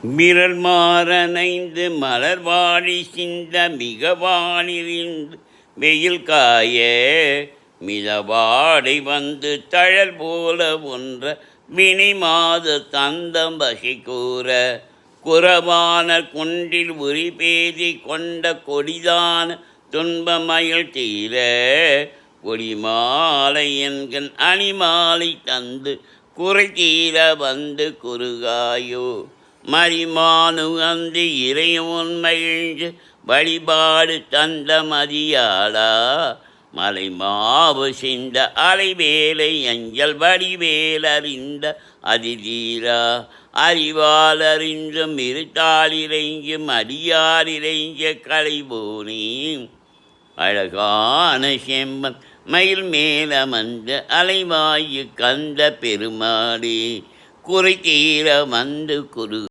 மிரல் மாறனைந்து மலர்வாழி சிந்த மிக வானிலிருந்து வெயில் காய மிதவாடை வந்து தழல் போல ஒன்ற வினை மாத தந்தம் வகை கூற குறவான குன்றில் உரி பேதி கொண்ட கொடிதான துன்பமயல் தீர கொடிமாலை என்கண் அணிமாலை தந்து குறை தீர வந்து குறுகாயோ மரிமானு அந்த இறைவன் மகிழ்ந்து வழிபாடு தந்த மதியாளா மலை மாவு சிந்த அலைவேலை அஞ்சல் வடிவேல் அறிந்த அதிதீரா அறிவால் அறிந்தும் இருத்தாளிரைஞ்சும் அடியாரிரைஞ்ச கலைபோனி அழகான செம்பன் மயில் மேலமர்ந்த அலைவாயு கந்த பெருமாடி குறை தீர வந்து குரு